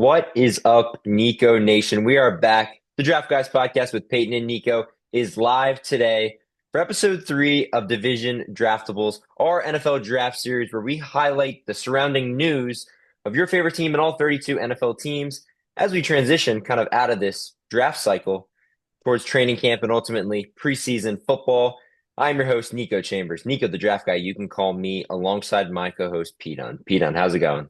What is up, Niko Nation? We are back. The Draft Guys podcast with Peyton and Niko is live today for episode 3 of Division Draftables, our NFL draft series where we highlight the surrounding news of your favorite team and all 32 NFL teams as we transition kind of out of this draft cycle towards training camp and ultimately preseason football. I'm your host, Niko Chambers. Niko, the draft guy. You can call me alongside my co-host, Peyton. Peyton, how's it going?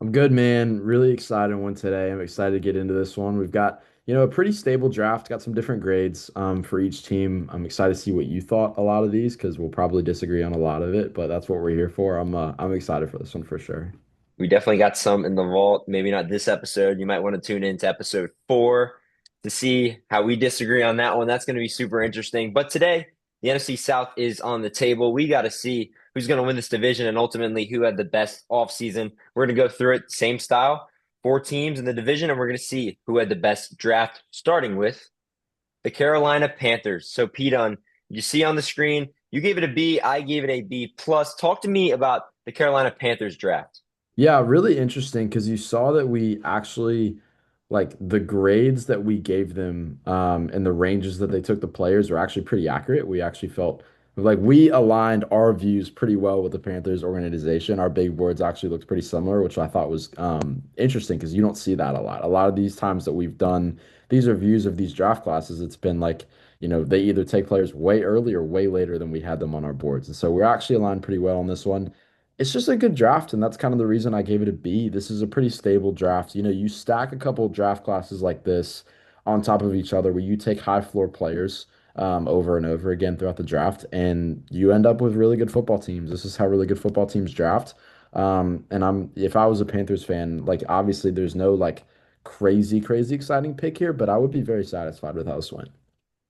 I'm good, man. Really excited one today. I'm excited to get into this one. We've got, a pretty stable draft, got some different grades for each team. I'm excited to see what you thought a lot of these because we'll probably disagree on a lot of it, but that's what we're here for. I'm excited for this one for sure. We definitely got some in the vault. Maybe not this episode. You might want to tune in to episode 4 to see how we disagree on that one. That's going to be super interesting. But today, the NFC South is on the table. We got to see who's going to win this division and ultimately who had the best offseason. We're going to go through it, same style, 4 teams in the division, and we're going to see who had the best draft, starting with the Carolina Panthers. So, Pete, you see on the screen, you gave it a B. I gave it a B plus. Talk to me about the Carolina Panthers draft. Yeah, really interesting because you saw that we actually like the grades that we gave them and the ranges that they took the players were actually pretty accurate. We actually felt like we aligned our views pretty well with the Panthers organization. Our big boards actually looked pretty similar, which I thought was interesting because you don't see that a lot. A lot of these times that we've done these reviews of these draft classes, it's been like, they either take players way early or way later than we had them on our boards. And so we're actually aligned pretty well on this one. It's just a good draft, and that's kind of the reason I gave it a B. This is a pretty stable draft. You stack a couple draft classes like this on top of each other where you take high floor players over and over again throughout the draft, and you end up with really good football teams. This is how really good football teams draft. And if I was a Panthers fan, like obviously there's no like crazy, crazy exciting pick here, but I would be very satisfied with how this went.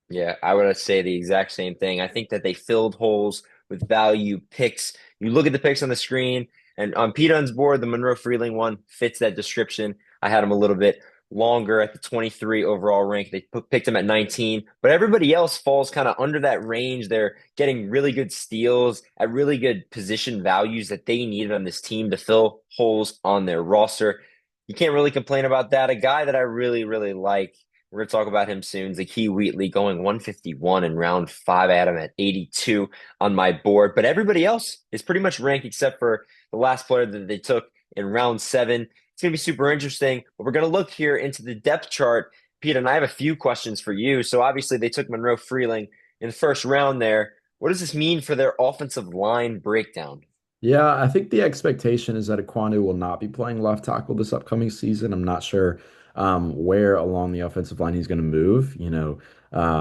Yeah, I would say the exact same thing. I think that they filled holes with value picks. You look at the picks on the screen, and on Pete Dunn's board, the Monroe Freeling one fits that description. I had him a little bit longer at the 23 overall rank. They picked him at 19, but everybody else falls kind of under that range. They're getting really good steals at really good position values that they needed on this team to fill holes on their roster. You can't really complain about that. A guy that I really, really like, we're going to talk about him soon. Zakee Wheatley going 151 in round 5. I had him at 82 on my board, but everybody else is pretty much ranked except for the last player that they took in round 7. It's going to be super interesting, but we're going to look here into the depth chart. Pete, and I have a few questions for you. So obviously they took Monroe Freeling in the first round there. What does this mean for their offensive line breakdown? Yeah, I think the expectation is that Aquanu will not be playing left tackle this upcoming season. I'm not sure where along the offensive line he's going to move.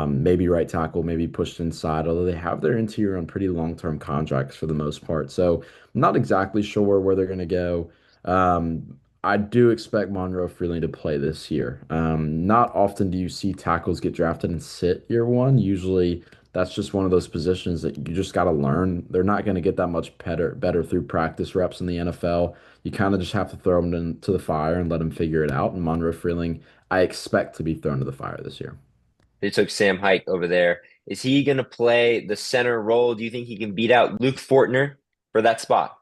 Maybe right tackle, maybe pushed inside, although they have their interior on pretty long-term contracts for the most part. So I'm not exactly sure where they're going to go. I do expect Monroe Freeling to play this year. Not often do you see tackles get drafted and sit year one. Usually that's just one of those positions that you just got to learn. They're not going to get that much better through practice reps in the NFL. You kind of just have to throw them into the fire and let them figure it out. And Monroe Freeling, I expect to be thrown to the fire this year. They took Sam Hike over there. Is he going to play the center role? Do you think he can beat out Luke Fortner for that spot?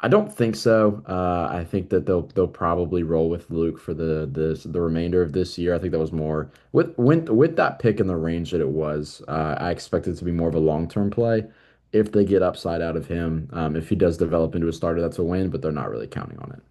I don't think so. I think that they'll probably roll with Luke for the remainder of this year. I think that was more with that pick in the range that it was. I expect it to be more of a long-term play. If they get upside out of him, if he does develop into a starter, that's a win, but they're not really counting on it.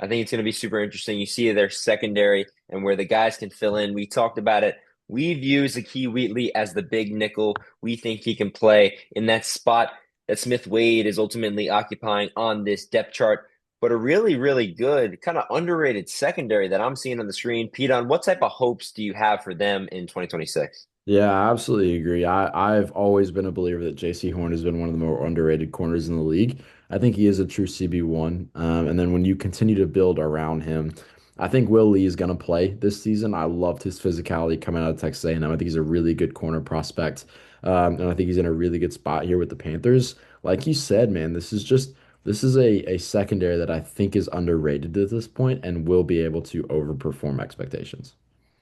I think it's going to be super interesting. You see their secondary and where the guys can fill in. We talked about it. We view Zakee Wheatley as the big nickel. We think he can play in that spot that Smith Wade is ultimately occupying on this depth chart. But a really, really good, kind of underrated secondary that I'm seeing on the screen. Pete, on what type of hopes do you have for them in 2026? Yeah, I absolutely agree. I've always been a believer that J.C. Horn has been one of the more underrated corners in the league. I think he is a true CB1. And then when you continue to build around him, I think Will Lee is going to play this season. I loved his physicality coming out of Texas A&M. I think he's a really good corner prospect. And I think he's in a really good spot here with the Panthers. Like you said, man, this is a secondary that I think is underrated at this point and will be able to overperform expectations.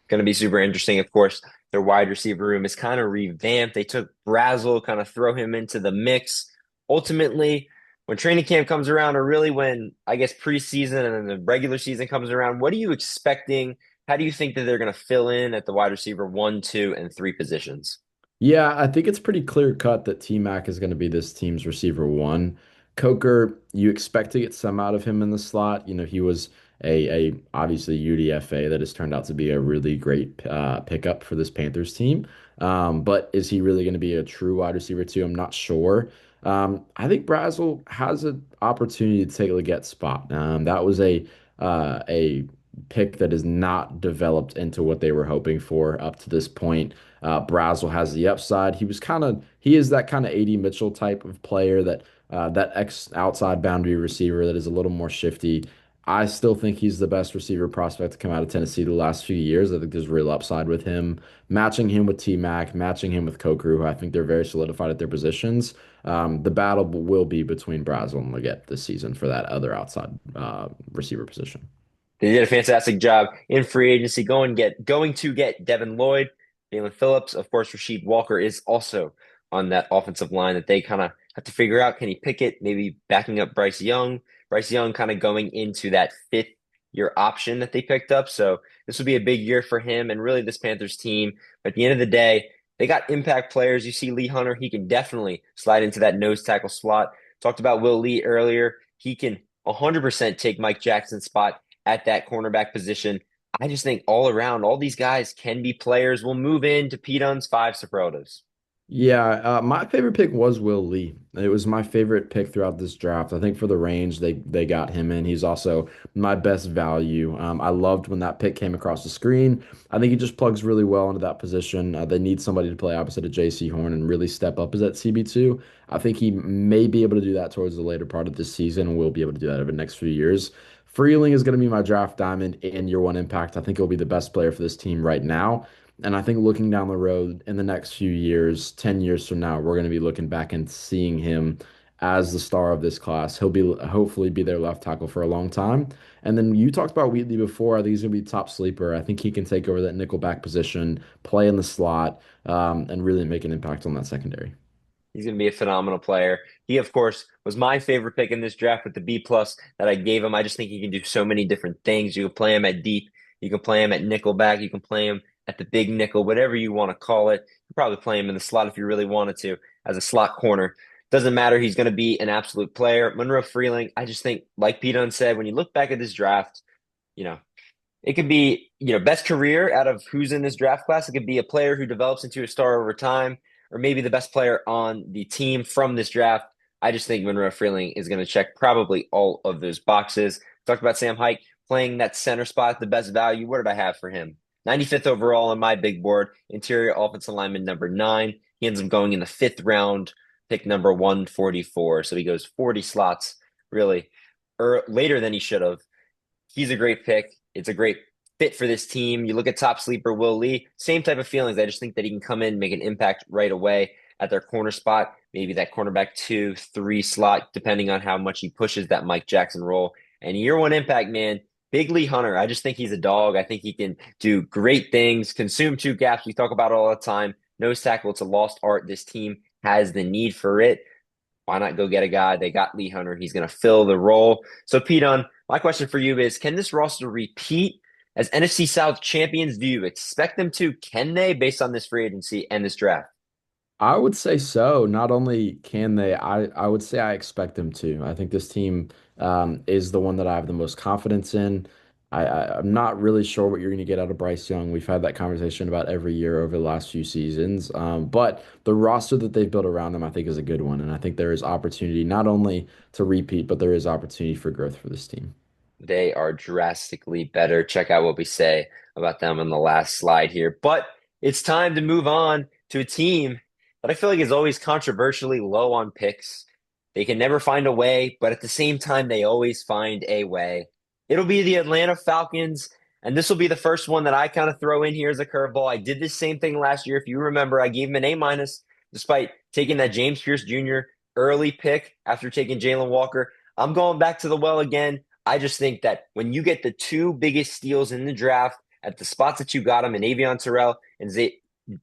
Going to be super interesting. Of course, their wide receiver room is kind of revamped. They took Brazel, kind of throw him into the mix. Ultimately, when training camp comes around, or really when I guess preseason and then the regular season comes around, what are you expecting? How do you think that they're going to fill in at the wide receiver one, two, and three positions? Yeah, I think it's pretty clear cut that T-Mac is going to be this team's receiver one. Coker, you expect to get some out of him in the slot. You know, he was a obviously UDFA that has turned out to be a really great pickup for this Panthers team. But is he really going to be a true wide receiver too? I'm not sure. I think Brazel has an opportunity to take a Leggett spot. That was a pick that is not developed into what they were hoping for up to this point. Brazel has the upside. He is that kind of AD Mitchell type of player that ex outside boundary receiver that is a little more shifty. I still think he's the best receiver prospect to come out of Tennessee the last few years. I think there's real upside with him. Matching him with T-Mac, matching him with Coker, who I think they're very solidified at their positions. The battle will be between Brazel and Leggett this season for that other outside receiver position. They did a fantastic job in free agency, going to get Devin Lloyd, Jalen Phillips, of course. Rasheed Walker is also on that offensive line that they kind of have to figure out. Can he pick it? Maybe backing up Bryce Young. Bryce Young kind of going into that fifth year option that they picked up. So this will be a big year for him and really this Panthers team. But at the end of the day, they got impact players. You see Lee Hunter, he can definitely slide into that nose tackle slot. Talked about Will Lee earlier. He can 100% take Mike Jackson's spot at that cornerback position. I just think all around, all these guys can be players. We'll move into Pete Dunn's five superlatives. Yeah, my favorite pick was Will Lee. It was my favorite pick throughout this draft. I think for the range they got him in. He's also my best value. I loved when that pick came across the screen. I think he just plugs really well into that position. They need somebody to play opposite of J.C. Horn and really step up as that CB2. I think he may be able to do that towards the later part of this season and will be able to do that over the next few years. Freeling is going to be my draft diamond and year one impact. I think he'll be the best player for this team right now. And I think looking down the road in the next few years, 10 years from now, we're going to be looking back and seeing him as the star of this class. He'll be hopefully be their left tackle for a long time. And then you talked about Wheatley before. I think he's going to be top sleeper. I think he can take over that nickel back position, play in the slot, and really make an impact on that secondary. He's going to be a phenomenal player. He, of course, was my favorite pick in this draft with the B plus that I gave him. I just think he can do so many different things. You can play him at deep. You can play him at nickel back. You can play him at the big nickel, whatever you want to call it. You can probably play him in the slot if you really wanted to as a slot corner. Doesn't matter. He's going to be an absolute player. Monroe Freeling, I just think, like Pete Dunn said, when you look back at this draft, you know, it could be, best career out of who's in this draft class. It could be a player who develops into a star over time, or maybe the best player on the team from this draft. I just think Monroe Freeling is going to check probably all of those boxes. Talked about Sam Hike playing that center spot, the best value. What did I have for him? 95th overall on my big board, interior offensive lineman number 9. He ends up going in the 5th round, pick number 144. So he goes 40 slots, really, later than he should have. He's a great pick. It's a great fit for this team. You look at top sleeper Will Lee, same type of feelings. I just think that he can come in, make an impact right away at their corner spot, maybe that cornerback 2, 3 slot, depending on how much he pushes that Mike Jackson role. And year one impact, man, Big Lee Hunter. I just think he's a dog. I think he can do great things, consume 2 gaps. We talk about it all the time. Nose tackle, it's a lost art. This team has the need for it. Why not go get a guy? They got Lee Hunter. He's going to fill the role. So, Pete, my question for you is, can this roster repeat as NFC South champions? Do you expect them to? Can they, based on this free agency and this draft? I would say so. Not only can they, I would say I expect them to. I think this team is the one that I have the most confidence in. I'm not really sure what you're going to get out of Bryce Young. We've had that conversation about every year over the last few seasons. But the roster that they've built around them, I think, is a good one. And I think there is opportunity not only to repeat, but there is opportunity for growth for this team. They are drastically better. Check out what we say about them on the last slide here. But it's time to move on to a team that I feel like is always controversially low on picks. They can never find a way, but at the same time, they always find a way. It'll be the Atlanta Falcons, and this will be the first one that I kind of throw in here as a curveball. I did this same thing last year. If you remember, I gave him an A minus despite taking that James Pierce Jr. early pick after taking Jalen Walker. I'm going back to the well again. I just think that when you get the 2 biggest steals in the draft at the spots that you got them in Avion Terrell and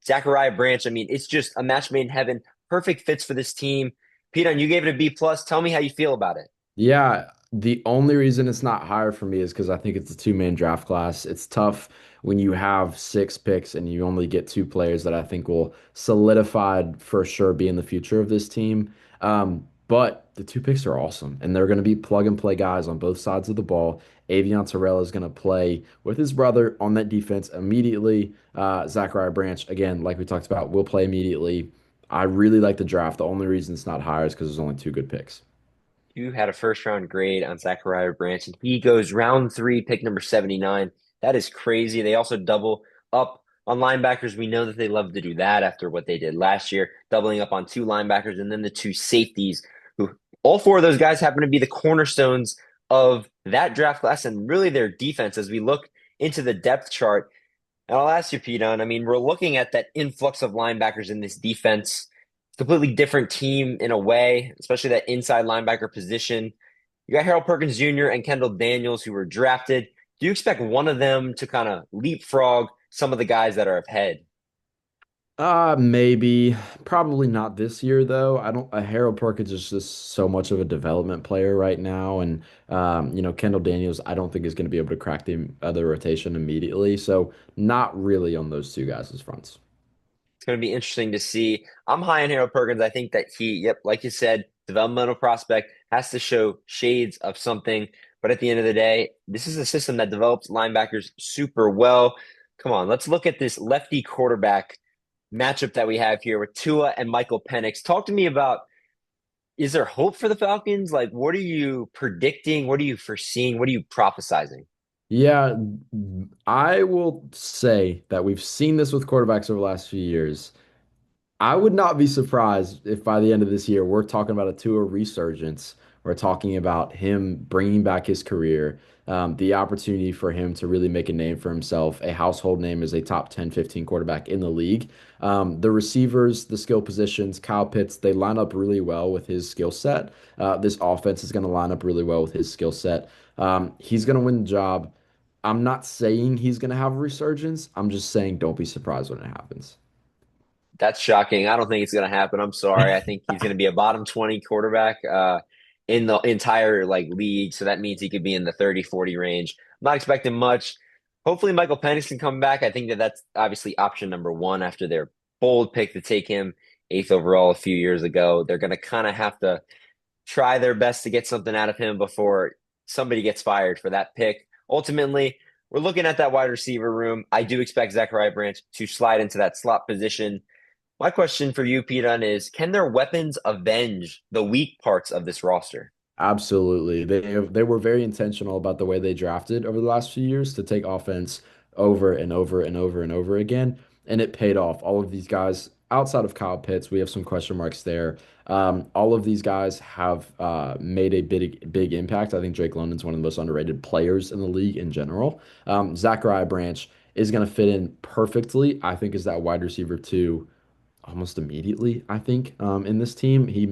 Zachariah Branch, I mean, it's just a match made in heaven. Perfect fits for this team. Pete, you gave it a B plus. Tell me how you feel about it. Yeah, the only reason it's not higher for me is because I think it's a two-man draft class. It's tough when you have six picks and you only get two players that I think will solidify for sure be in the future of this team. But the two picks are awesome, and they're going to be plug and play guys on both sides of the ball. Avion Terrell is going to play with his brother on that defense immediately. Zachariah Branch, again, like we talked about, will play immediately. I really like the draft. The only reason it's not higher is because there's only two good picks. You had a first round grade on Zachariah Branch, and he goes round three, pick number 79. That is crazy. They also double up on linebackers. We know that they love to do that after what they did last year, doubling up on two linebackers and then the two safeties, who all four of those guys happen to be the cornerstones of that draft class and really their defense as we look into the depth chart. And I'll ask you, Pete, I mean, we're looking at that influx of linebackers in this defense. Completely different team in a way, especially that inside linebacker position. You got Harold Perkins Jr. and Kendall Daniels who were drafted. Do you expect one of them to kind of leapfrog some of the guys that are ahead? Maybe. Probably not this year though. I don't Harold Perkins is just so much of a development player right now. And Kendall Daniels, I don't think is going to be able to crack the other rotation immediately. So not really on those two guys' fronts. It's going to be interesting to see. I'm high on Harold Perkins. I think that yep, like you said, developmental prospect has to show shades of something. But at the end of the day, this is a system that develops linebackers super well. Come on, let's look at this lefty quarterback matchup that we have here with Tua and Michael Penix. Talk to me about, is there hope for the Falcons? Like, what are you predicting? What are you foreseeing? What are you prophesizing? Yeah, I will say that we've seen this with quarterbacks over the last few years. I would not be surprised if by the end of this year we're talking about a Tua resurgence. We're talking about him bringing back his career, the opportunity for him to really make a name for himself, a household name as a top 10, 15 quarterback in the league. The receivers, the skill positions, Kyle Pitts, they line up really well with his skill set. This offense is going to line up really well with his skill set. He's going to win the job. I'm not saying he's going to have a resurgence. I'm just saying don't be surprised when it happens. That's shocking. I don't think it's going to happen. I'm sorry. I think he's going to be a bottom 20 quarterback in the entire like league. So that means he could be in the 30, 40 range. I'm not expecting much. Hopefully Michael Penix can come back. I think that that's obviously option number one after their bold pick to take him eighth overall a few years ago. They're going to kind of have to try their best to get something out of him before somebody gets fired for that pick. Ultimately, we're looking at that wide receiver room. I do expect Zachariah Branch to slide into that slot position. My question for you, Pete, is can their weapons avenge the weak parts of this roster? Absolutely. They were very intentional about the way they drafted over the last few years to take offense over and over and over and over again, and it paid off. All of these guys, outside of Kyle Pitts, we have some question marks there. All of these guys have made a big impact. I think Drake London's one of the most underrated players in the league in general. Zachariah Branch is going to fit in perfectly, I think, is that wide receiver too almost immediately, I think, in this team. He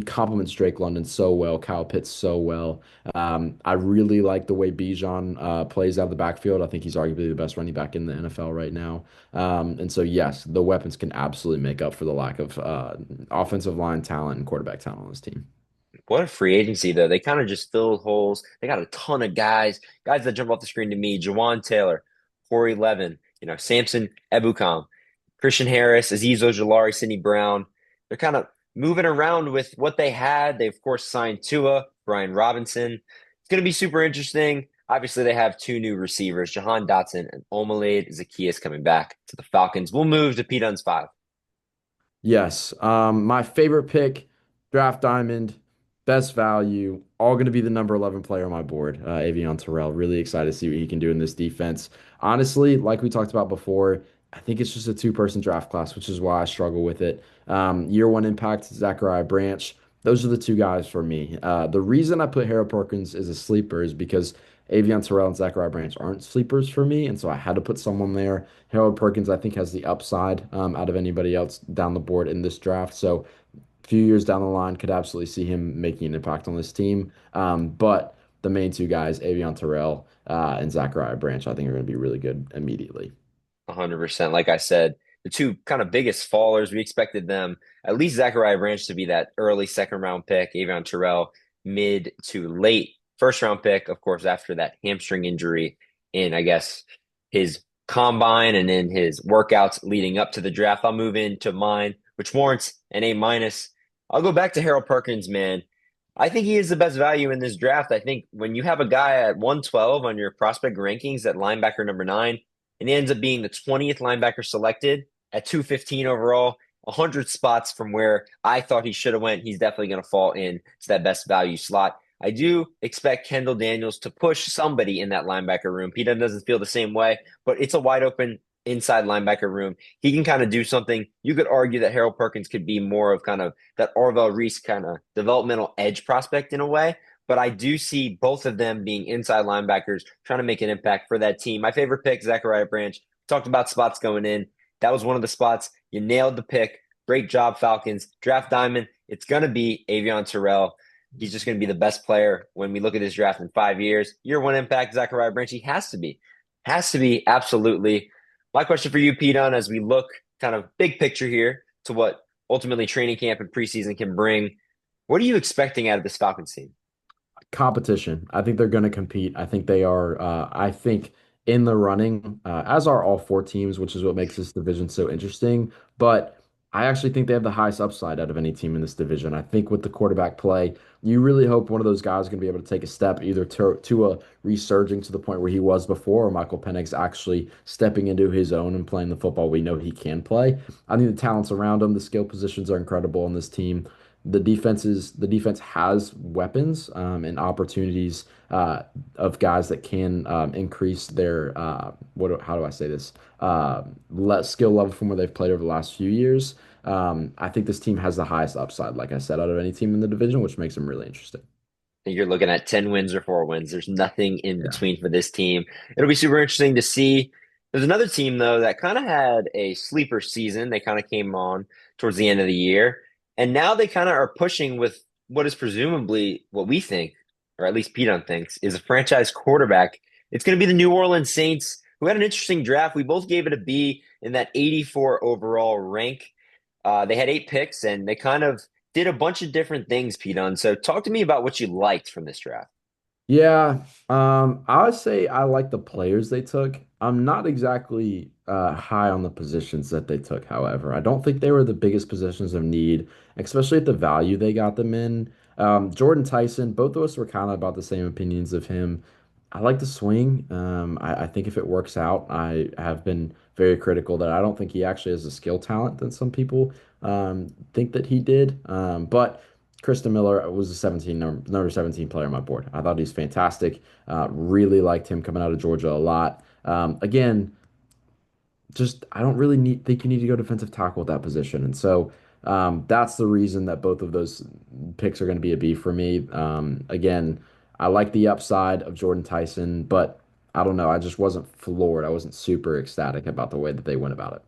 complements Drake London so well, Kyle Pitts so well. I really like the way Bijan plays out of the backfield. I think he's arguably the best running back in the NFL right now. And so, yes, the weapons can absolutely make up for the lack of offensive line talent and quarterback talent on this team. What a free agency, though. They kind of just filled holes. They got a ton of guys that jump off the screen to me. Jawan Taylor, Corey Levin, Samson Ebukam, Christian Harris, Azeez Ojulari, Sidney Brown. They're kind of moving around with what they had. They, of course, signed Tua, Brian Robinson. It's going to be super interesting. Obviously, they have two new receivers, Jahan Dotson and Omalade Zaccheaus coming back to the Falcons. We'll move to Pete Dunn's five. Yes. My favorite pick, draft diamond, best value, all going to be the number 11 player on my board, Avion Terrell. Really excited to see what he can do in this defense. Honestly, like we talked about before, I think it's just a two-person draft class, which is why I struggle with it. Year one impact, Zachariah Branch. Those are the two guys for me. The reason I put Harold Perkins as a sleeper is because Avion Terrell and Zachariah Branch aren't sleepers for me, and so I had to put someone there. Harold Perkins, I think, has the upside out of anybody else down the board in this draft. So a few years down the line, could absolutely see him making an impact on this team. But the main two guys, Avion Terrell and Zachariah Branch, I think are going to be really good immediately. 100%. Like I said, the two kind of biggest fallers. We expected them, at least Zachariah Branch, to be that early second round pick, Avion Terrell, mid to late first round pick, of course, after that hamstring injury in, I guess, his combine and in his workouts leading up to the draft. I'll move into mine, which warrants an A minus. I'll go back to Harold Perkins, man. I think he is the best value in this draft. I think when you have a guy at 112 on your prospect rankings at linebacker number nine, and he ends up being the 20th linebacker selected at 215 overall, 100 spots from where I thought he should have went, he's definitely going to fall in to that best value slot. I do expect Kendall Daniels to push somebody in that linebacker room. Peter doesn't feel the same way, but it's a wide open inside linebacker room. He can kind of do something. You could argue that Harold Perkins could be more of kind of that Orville Reese kind of developmental edge prospect in a way. But I do see both of them being inside linebackers trying to make an impact for that team. My favorite pick, Zachariah Branch. Talked about spots going in. That was one of the spots. You nailed the pick. Great job, Falcons. Draft Diamond. It's going to be Avion Terrell. He's just going to be the best player when we look at his draft in 5 years. Year one impact, Zachariah Branch. He has to be. Has to be, absolutely. My question for you, Pete, as we look kind of big picture here to what ultimately training camp and preseason can bring, what are you expecting out of this Falcons team? Competition. I think they're going to compete. I think they are. I think in the running, as are all four teams, which is what makes this division so interesting. But I actually think they have the highest upside out of any team in this division. I think with the quarterback play, you really hope one of those guys is going to be able to take a step either to a resurging to the point where he was before, or Michael Penix actually stepping into his own and playing the football we know he can play. I think the talents around him, the skill positions are incredible on this team. The defense has weapons and opportunities of guys that can increase their how do I say this skill level from where they've played over the last few years. I think this team has the highest upside, like I said, out of any team in the division, which makes them really interesting. Think you're looking at 10 wins or 4 wins. There's nothing in Yeah. between for this team. It'll be super interesting to see. There's another team, though, that kind of had a sleeper season. They kind of came on towards the end of the year. And now they kind of are pushing with what is presumably what we think, or at least Pete thinks, is a franchise quarterback. It's going to be the New Orleans Saints, who had an interesting draft. We both gave it a B in that 84 overall rank. They had 8 picks, and they kind of did a bunch of different things, Pete. So talk to me about what you liked from this draft. Yeah, I would say I like the players they took. I'm not exactly high on the positions that they took, however. I don't think they were the biggest positions of need, especially at the value they got them in. Jordan Tyson, both of us were kind of about the same opinions of him. I like the swing. I think if it works out, I have been very critical that I don't think he actually has a skill talent that some people think that he did. But Kristen Miller was a 17 number 17 player on my board. I thought he's fantastic. Really liked him coming out of Georgia a lot. Again, just I don't really think you need to go defensive tackle at that position, and so that's the reason that both of those picks are going to be a B for me. Again, I like the upside of Jordan Tyson, but I don't know. I just wasn't floored. I wasn't super ecstatic about the way that they went about it.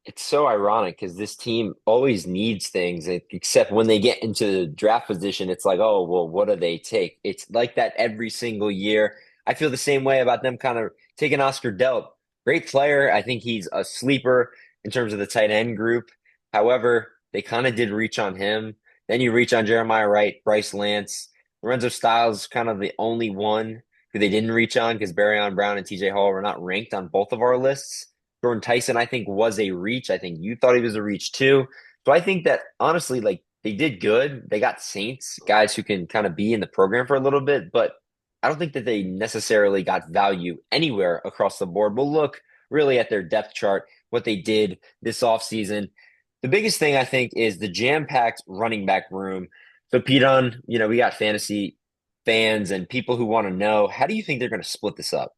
It's so ironic because this team always needs things, except when they get into the draft position, it's like, oh, well, what do they take? It's like that every single year. I feel the same way about them kind of taking Oscar Delp. Great player. I think he's a sleeper in terms of the tight end group. However, they kind of did reach on him. Then you reach on Jeremiah Wright, Bryce Lance. Lorenzo Styles kind of the only one who they didn't reach on because Barryon Brown and TJ Hall were not ranked on both of our lists. Jordan Tyson, I think, was a reach. I think you thought he was a reach too. So I think that honestly, like they did good. They got Saints, guys who can kind of be in the program for a little bit, but I don't think that they necessarily got value anywhere across the board. We'll look really at their depth chart, what they did this offseason. The biggest thing I think is the jam-packed running back room. So Pete, we got fantasy fans and people who want to know, how do you think they're going to split this up?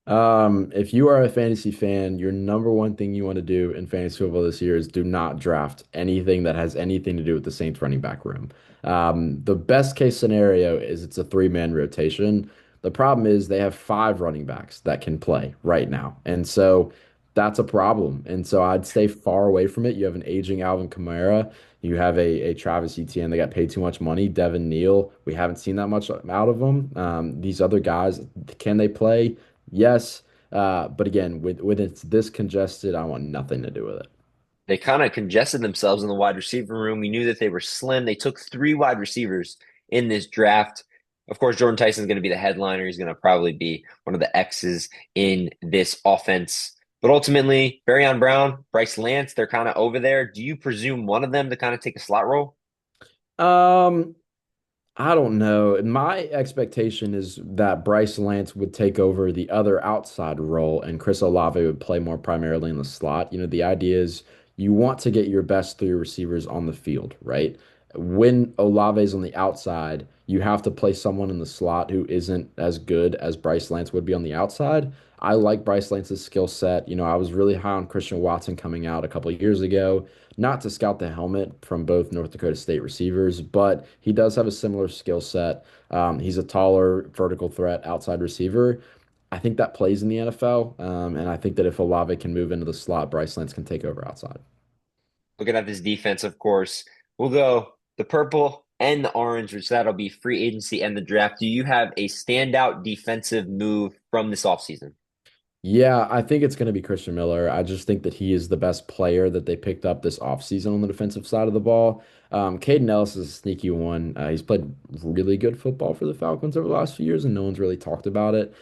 If you are a fantasy fan, your number one thing you want to do in fantasy football this year is do not draft anything that has anything to do with the Saints running back room. The best case scenario is it's a three-man rotation. The problem is they have five running backs that can play right now. And so that's a problem. And so I'd stay far away from it. You have an aging Alvin Kamara. You have a Travis Etienne. They got paid too much money. Devin Neal. We haven't seen that much out of them. These other guys, can they play? Yes, but again, with it's this congested, I want nothing to do with it. They kind of congested themselves in the wide receiver room. We knew that they were slim. They took three wide receivers in this draft. Of course, Jordan Tyson's going to be the headliner. He's going to probably be one of the X's in this offense. But ultimately, Barryon Brown, Bryce Lance, they're kind of over there. Do you presume one of them to kind of take a slot role? Um, I don't know. My expectation is that Bryce Lance would take over the other outside role and Chris Olave would play more primarily in the slot. The idea is you want to get your best three receivers on the field, right? When Olave's on the outside, you have to play someone in the slot who isn't as good as Bryce Lance would be on the outside. I like Bryce Lance's skill set. I was really high on Christian Watson coming out a couple of years ago, not to scout the helmet from both North Dakota State receivers, but he does have a similar skill set. He's a taller vertical threat outside receiver. I think that plays in the NFL, and I think that if Olave can move into the slot, Bryce Lance can take over outside. Looking at this defense, of course, we'll go the purple and the orange, which that'll be free agency and the draft. Do you have a standout defensive move from this offseason? Yeah, I think it's going to be Christian Miller. I just think that he is the best player that they picked up this offseason on the defensive side of the ball. Caden Ellis is a sneaky one. He's played really good football for the Falcons over the last few years, and no one's really talked about it.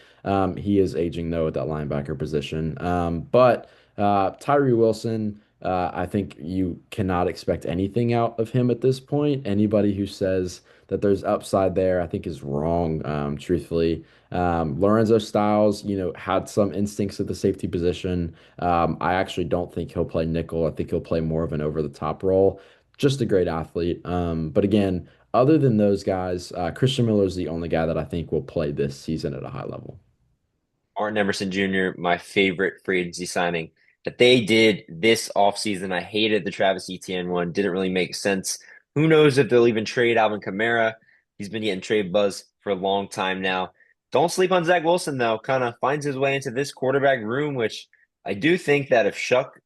He is aging, though, at that linebacker position. But Tyree Wilson, I think you cannot expect anything out of him at this point. Anybody who says that there's upside there, I think is wrong, truthfully. Lorenzo Styles, had some instincts at the safety position. I actually don't think he'll play nickel. I think he'll play more of an over-the-top role. Just a great athlete. But again, other than those guys, Christian Miller is the only guy that I think will play this season at a high level. Martin Emerson Jr., my favorite free agency signing that they did this offseason. I hated the Travis Etienne one. Didn't really make sense. Who knows if they'll even trade Alvin Kamara? He's been getting trade buzz for a long time now. Don't sleep on Zach Wilson, though. Kind of finds his way into this quarterback room, which I do think that if Shuck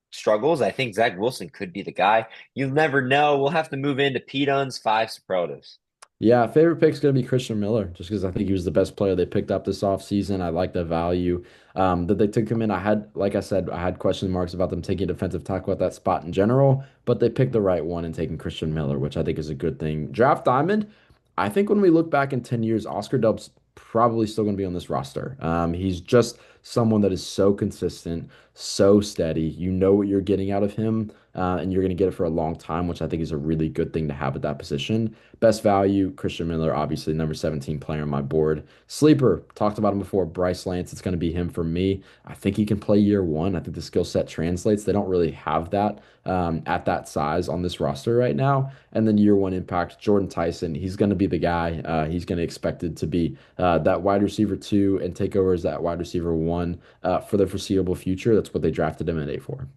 struggles, I think Zach Wilson could be the guy. You'll never know. We'll have to move into Pete Dunn's five superlatives. Yeah, favorite pick's going to be Christian Miller, just because I think he was the best player they picked up this offseason. I like the value that they took him in. Like I said, I had question marks about them taking a defensive tackle at that spot in general, but they picked the right one and taking Christian Miller, which I think is a good thing. Draft Diamond, I think when we look back in 10 years, Oscar Dub's probably still going to be on this roster. He's just someone that is so consistent, so steady. You know what you're getting out of him, and you're going to get it for a long time, which I think is a really good thing to have at that position. Best value, Christian Miller, obviously number 17 player on my board. Sleeper, talked about him before, Bryce Lance. It's going to be him for me. I think he can play year one. I think the skill set translates. They don't really have that at that size on this roster right now. And then year one impact, Jordan Tyson. He's going to be the guy. He's going to expected to be that wide receiver two and take over as that wide receiver one for the foreseeable future. That's what they drafted him at A for.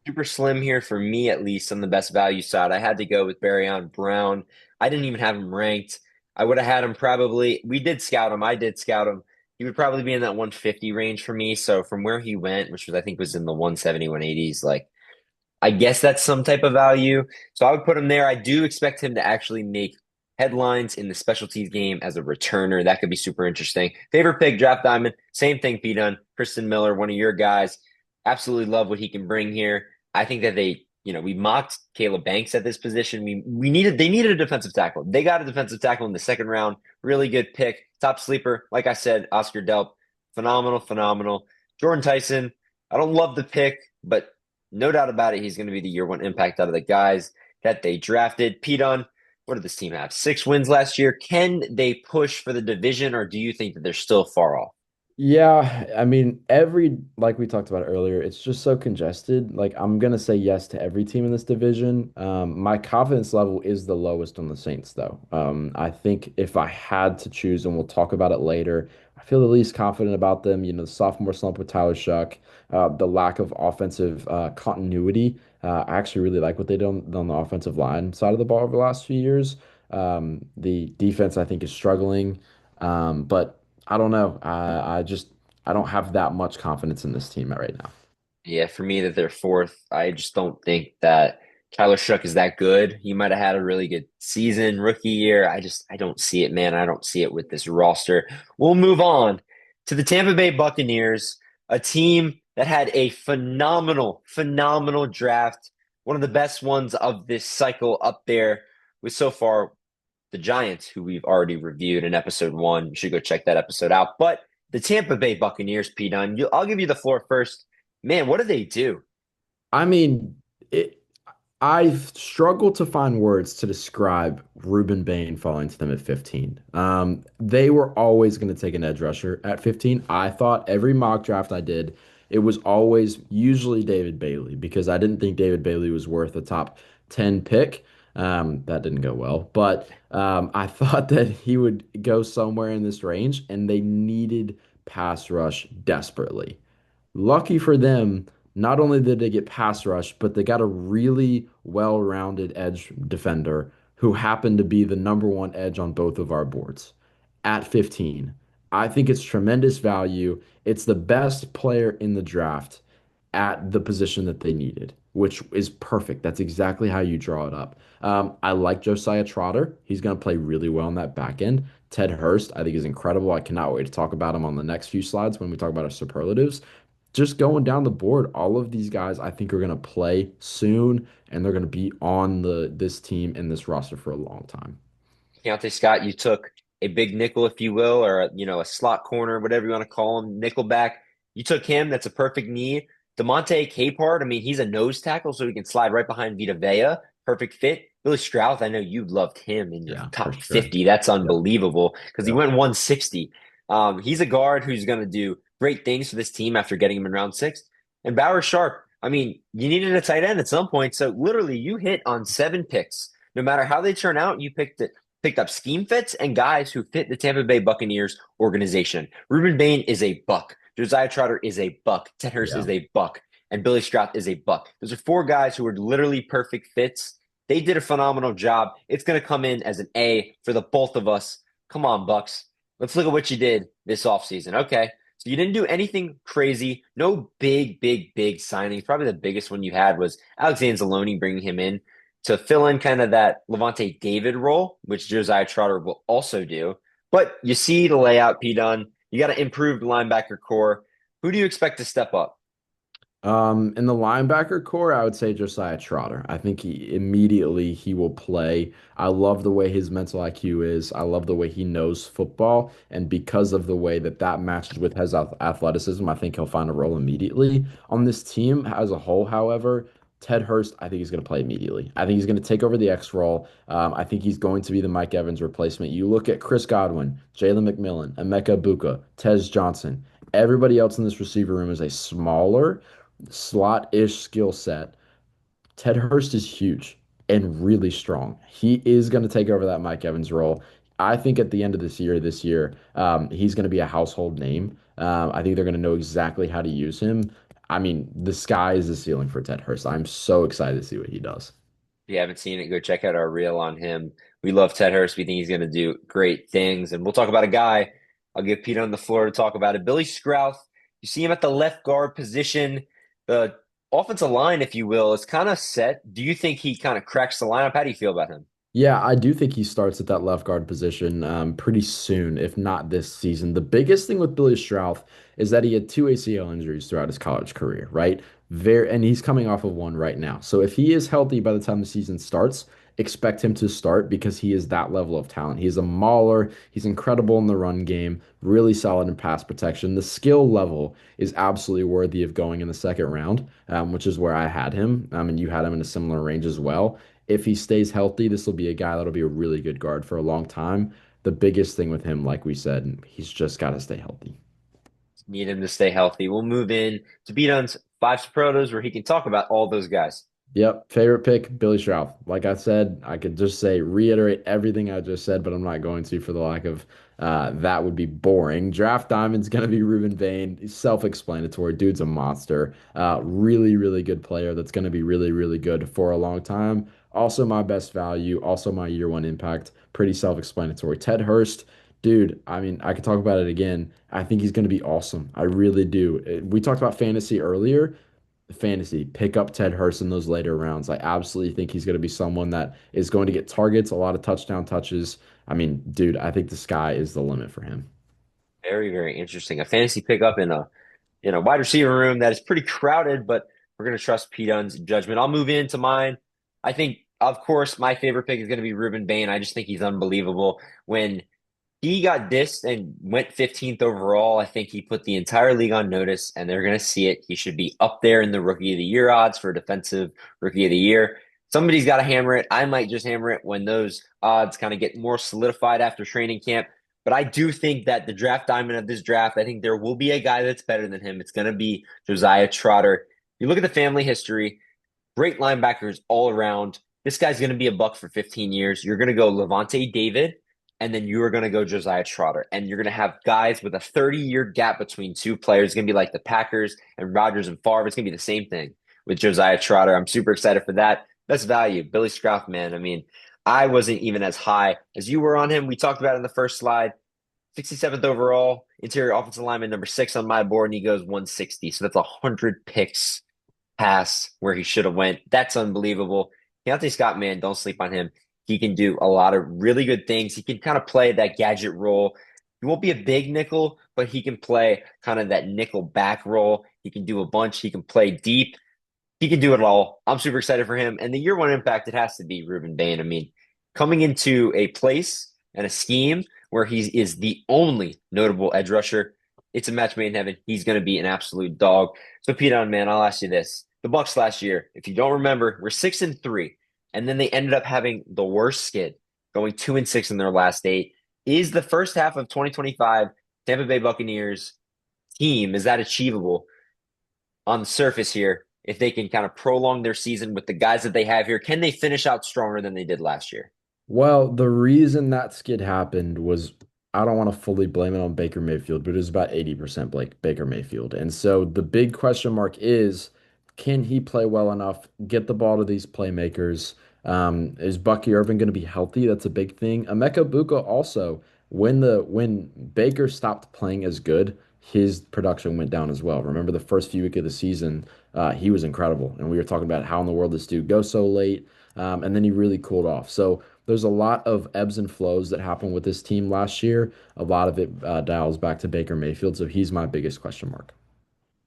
Super slim here for me, at least on the best value side. I had to go with Barryon Brown. I didn't even have him ranked. I would have had him probably. We did scout him. I did scout him. He would probably be in that 150 range for me. So from where he went, which was I think was in the 170, 180s, like I guess that's some type of value. So I would put him there. I do expect him to actually make headlines in the specialties game as a returner. That could be super interesting. Favorite pick, Draft Diamond. Same thing, P. Dunn. Kristen Miller, one of your guys. Absolutely love what he can bring here. I think that we mocked Caleb Banks at this position. They needed a defensive tackle. They got a defensive tackle in the second round. Really good pick. Top sleeper. Like I said, Oscar Delp. Phenomenal, phenomenal. Jordan Tyson. I don't love the pick, but no doubt about it, he's going to be the year one impact out of the guys that they drafted. Pete Dunn, what did this team have? 6 wins last year. Can they push for the division, or do you think that they're still far off? Yeah, I mean, like we talked about earlier, it's just so congested. Like, I'm gonna say yes to every team in this division. My confidence level is the lowest on the Saints, though. I think if I had to choose, and we'll talk about it later, I feel the least confident about them. The sophomore slump with Tyler Shuck, the lack of offensive continuity. I actually really like what they did on the offensive line side of the ball over the last few years. The defense, I think, is struggling. But I don't know. I don't have that much confidence in this team right now. Yeah, for me that they're fourth, I just don't think that Tyler Shuck is that good. He might have had a really good season, rookie year. I don't see it, man. I don't see it with this roster. We'll move on to the Tampa Bay Buccaneers, a team that had a phenomenal, phenomenal draft. One of the best ones of this cycle up there with so far the Giants, who we've already reviewed in episode one. You should go check that episode out. But the Tampa Bay Buccaneers, Pete Dunn, I'll give you the floor first. Man, what do they do? I mean, it, I've struggled to find words to describe Ruben Bain falling to them at 15. They were always going to take an edge rusher at 15. I thought every mock draft I did, it was always usually David Bailey because I didn't think David Bailey was worth a top 10 pick. That didn't go well, but I thought that he would go somewhere in this range, and they needed pass rush desperately. Lucky for them, not only did they get pass rush, but they got a really well-rounded edge defender who happened to be the number one edge on both of our boards at 15. I think it's tremendous value. It's the best player in the draft at the position that they needed, which is perfect. That's exactly how you draw it up. I like Josiah Trotter. He's going to play really well in that back end. Ted Hurst, I think, is incredible. I cannot wait to talk about him on the next few slides when we talk about our superlatives. Just going down the board, all of these guys I think are going to play soon, and they're going to be on this team and this roster for a long time. Keontae Scott, you took a big nickel, if you will, or a slot corner, whatever you want to call him, nickel back. You took him. That's a perfect knee. Demonte Capehart, I mean, he's a nose tackle, so he can slide right behind Vita Vea. Perfect fit. Billy Strauss, I know you loved him in your Yeah, for top sure. 50. That's Yep. unbelievable because he Yep. went 160. He's a guard who's going to do great things for this team after getting him in round six. And Bauer Sharp, I mean, you needed a tight end at some point. So literally, you hit on seven picks. No matter how they turn out, you picked up scheme fits and guys who fit the Tampa Bay Buccaneers organization. Ruben Bain is a buck. Josiah Trotter is a buck. Ted Hurst Yeah. is a buck. And Billy Stroud is a buck. Those are four guys who are literally perfect fits. They did a phenomenal job. It's going to come in as an A for the both of us. Come on, Bucks. Let's look at what you did this offseason. Okay. So you didn't do anything crazy. No big, big, big signings. Probably the biggest one you had was Alexander Zaloni bringing him in to fill in kind of that Levante David role, which Josiah Trotter will also do. But you see the layout, P. Dunn. You got to improve the linebacker core. Who do you expect to step up? In the linebacker core, I would say Josiah Trotter. I think he will play. I love the way his mental IQ is. I love the way he knows football, and because of the way that that matches with his athleticism, I think he'll find a role immediately on this team as a whole. However, Ted Hurst, I think he's going to play immediately. I think he's going to take over the X role. I think he's going to be the Mike Evans replacement. You look at Chris Godwin, Jalen McMillan, Emeka Buka, Tez Johnson. Everybody else in this receiver room is a smaller slot-ish skill set. Ted Hurst is huge and really strong. He is going to take over that Mike Evans role. I think at the end of this year, he's going to be a household name. I think they're going to know exactly how to use him. I mean, the sky is the ceiling for Ted Hurst. I'm so excited to see what he does. If you haven't seen it, go check out our reel on him. We love Ted Hurst. We think he's going to do great things. And we'll talk about a guy. I'll give Peter on the floor to talk about it. Billy Scrouth. You see him at the left guard position. The offensive line, if you will, is kind of set. Do you think he kind of cracks the lineup? How do you feel about him? Yeah, I do think he starts at that left guard position pretty soon, if not this season. The biggest thing with Billy Strauss is that he had two ACL injuries throughout his college career, right? And he's coming off of one right now. So if he is healthy by the time the season starts, expect him to start because he is that level of talent. He's a mauler. He's incredible in the run game, really solid in pass protection. The skill level is absolutely worthy of going in the second round, which is where I had him. And you had him in a similar range as well. If he stays healthy, this will be a guy that'll be a really good guard for a long time. The biggest thing with him, like we said, he's just got to stay healthy. Need him to stay healthy. We'll move in to Beaton's five superlatives where he can talk about all those guys. Yep, favorite pick, Billy Strauss. Like I said, I could just say reiterate everything I just said, but I'm not going to for the lack of that would be boring. Draft Diamond's gonna be Ruben Bain. He's self-explanatory. Dude's a monster. Really, really good player that's gonna be really, really good for a long time. Also my best value, also my year one impact. Pretty self-explanatory. Ted Hurst, dude, I mean, I could talk about it again. I think he's gonna be awesome. I really do. We talked about fantasy earlier. Fantasy, pick up Ted Hurst in those later rounds. I absolutely think he's going to be someone that is going to get targets, a lot of touchdown touches. I mean, dude, I think the sky is the limit for him. Very, very interesting. A fantasy pickup in a wide receiver room that is pretty crowded, but we're going to trust Pete Dunn's judgment. I'll move into mine. I think, of course, my favorite pick is going to be Ruben Bain. I just think he's unbelievable. When he got dissed and went 15th overall, I think he put the entire league on notice, and they're going to see it. He should be up there in the Rookie of the Year odds for Defensive Rookie of the Year. Somebody's got to hammer it. I might just hammer it when those odds kind of get more solidified after training camp. But I do think that the draft diamond of this draft, I think there will be a guy that's better than him. It's going to be Josiah Trotter. You look at the family history, great linebackers all around. This guy's going to be a Buck for 15 years. You're going to go Levante David, and then you are going to go Josiah Trotter. And you're going to have guys with a 30-year gap between two players. It's going to be like the Packers and Rodgers and Favre. It's going to be the same thing with Josiah Trotter. I'm super excited for that. Best value, Billy Scruff, man. I mean, I wasn't even as high as you were on him. We talked about it in the first slide. 67th overall, interior offensive lineman, number 6 on my board, and he goes 160. So that's 100 picks past where he should have went. That's unbelievable. Keontae Scott, man, don't sleep on him. He can do a lot of really good things. He can kind of play that gadget role. He won't be a big nickel, but he can play kind of that nickel back role. He can do a bunch. He can play deep. He can do it all. I'm super excited for him. And the year one impact, it has to be Ruben Bain. I mean, coming into a place and a scheme where he is the only notable edge rusher, it's a match made in heaven. He's going to be an absolute dog. So, Pete, man, I'll ask you this: the Bucs last year, if you don't remember, were 6-3, and then they ended up having the worst skid, going 2-6 in their last 8. Is the first half of 2025 Tampa Bay Buccaneers team, is that achievable on the surface here? If they can kind of prolong their season with the guys that they have here, can they finish out stronger than they did last year? Well, the reason that skid happened was I don't want to fully blame it on Baker Mayfield, but it was about 80% Blake Baker Mayfield. And so the big question mark is, can he play well enough, get the ball to these playmakers? Is Bucky Irvin going to be healthy? That's a big thing. Emeka Buka also, when Baker stopped playing as good, his production went down as well. Remember the first few weeks of the season, he was incredible. And we were talking about how in the world this dude goes so late. And then he really cooled off. So there's a lot of ebbs and flows that happened with this team last year. A lot of it dials back to Baker Mayfield, so he's my biggest question mark.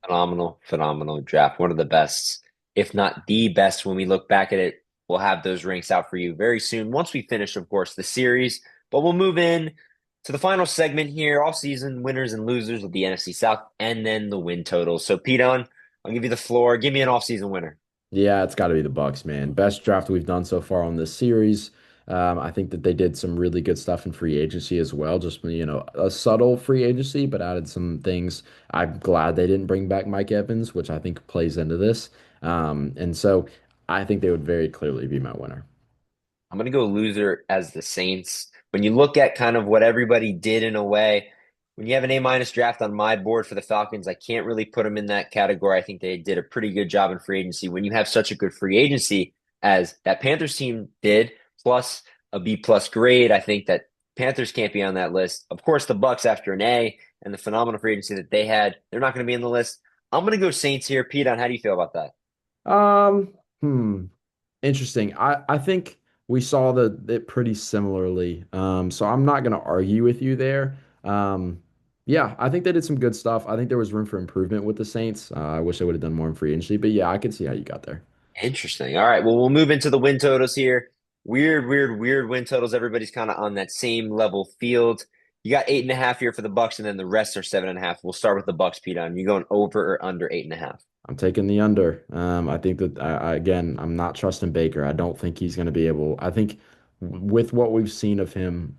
Phenomenal, phenomenal draft. One of the best, if not the best, when we look back at it. We'll have those ranks out for you very soon once we finish, of course, the series. But we'll move in to the final segment here, all season winners and losers of the NFC South, and then the win totals. So, Pete, I'll give you the floor. Give me an off-season winner. Yeah, it's got to be the Bucks, man. Best draft we've done so far on this series. I think that they did some really good stuff in free agency as well. Just, a subtle free agency, but added some things. I'm glad they didn't bring back Mike Evans, which I think plays into this. And so I think they would very clearly be my winner. I'm going to go loser as the Saints. When you look at kind of what everybody did in a way, when you have an A-minus draft on my board for the Falcons, I can't really put them in that category. I think they did a pretty good job in free agency. When you have such a good free agency as that Panthers team did, plus a B+ grade, I think that Panthers can't be on that list. Of course, the Bucks after an A and the phenomenal free agency that they had, they're not going to be on the list. I'm going to go Saints here. Pete, how do you feel about that? Um, hmm. Interesting. I think we saw it pretty similarly. So I'm not gonna argue with you there. Yeah, I think they did some good stuff. I think there was room for improvement with the Saints. I wish I would have done more in free agency, but yeah, I could see how you got there. Interesting. All right. Well, we'll move into the win totals here. Weird, weird, weird win totals. Everybody's kind of on that same level field. You got 8.5 here for the Bucks, and then the rest are 7.5. We'll start with the Bucks, Pete. You going over or under 8.5? I'm taking the under. I think that again, I'm not trusting Baker. I don't think he's going to be able. I think with what we've seen of him,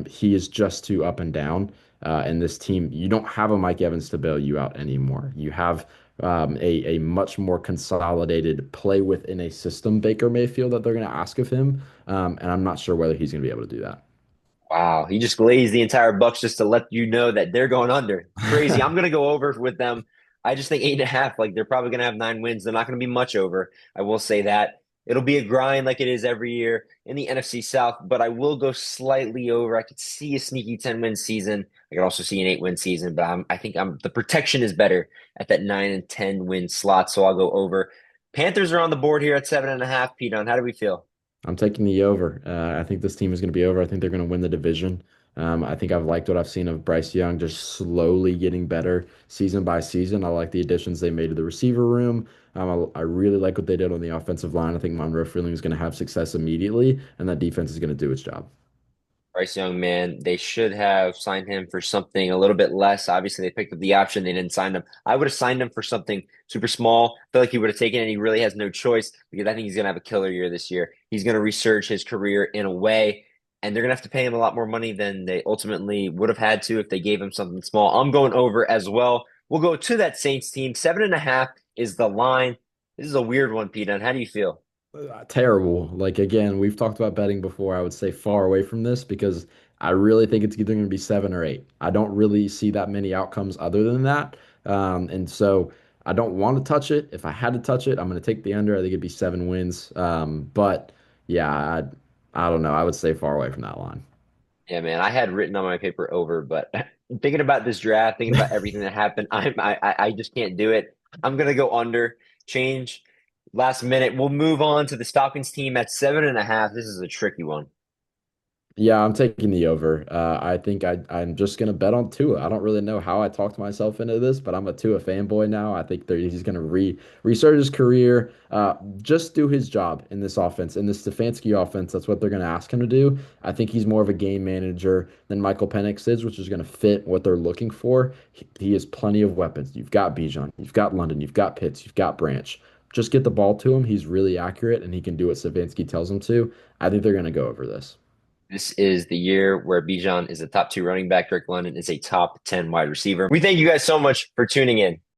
he is just too up and down. And this team, you don't have a Mike Evans to bail you out anymore. You have a much more consolidated play within a system Baker Mayfield that they're going to ask of him. And I'm not sure whether he's going to be able to do Wow, he just glazed the entire Bucks just to let you know that they're going under. Crazy. I'm that. gonna go over with them. I just think 8.5. Like they're probably gonna have 9 wins. They're not gonna be much over. I will say that it'll be a grind like it is every year in the NFC South. But I will go slightly over. I could see a sneaky 10-win season. I could also see an 8-win season. But I think the protection is better at that 9 and 10 win slot. So I'll go over. Panthers are on the board here at 7.5. Pete, how do we feel? I'm taking the over. I think this team is going to be over. I think they're going to win the division. I think I've liked what I've seen of Bryce Young just slowly getting better season by season. I like the additions they made to the receiver room. I really like what they did on the offensive line. I think Monroe Freeling is going to have success immediately, and that defense is going to do its job. Bryce Young, man, they should have signed him for something a little bit less. Obviously, they picked up the option. They didn't sign him. I would have signed him for something super small. I feel like he would have taken it, and he really has no choice because I think he's going to have a killer year this year. He's going to resurge his career in a way, and they're going to have to pay him a lot more money than they ultimately would have had to if they gave him something small. I'm going over as well. We'll go to that Saints team. 7.5 is the line. This is a weird one, Pete. How do you feel? Terrible. Like again, we've talked about betting before. I would say far away from this because I really think it's either going to be 7 or 8. I don't really see that many outcomes other than that. And so I don't want to touch it. If I had to touch it, I'm going to take the under. I think it'd be 7 wins. But yeah, I don't know. I would say far away from that line. Yeah, man, I had written on my paper over, but thinking about this draft, thinking about everything that happened, I just can't do it. I'm gonna go under, change last minute. We'll move on to the Falcons team at 7.5. This is a tricky one. Yeah, I'm taking the over. I think I'm just gonna bet on Tua. I don't really know how I talked myself into this, but I'm a Tua fanboy now. I think that he's gonna restart his career, just do his job in this offense, in this Stefanski offense. That's what they're gonna ask him to do. I think he's more of a game manager than Michael Penix is, which is gonna fit what they're looking for. He has plenty of weapons. You've got Bijan, you've got London, you've got Pitts, you've got Branch. Just get the ball to him. He's really accurate, and he can do what Stefanski tells him to. I think they're gonna go over this. This is the year where Bijan is a top 2 running back. Drake London is a top 10 wide receiver. We thank you guys so much for tuning in.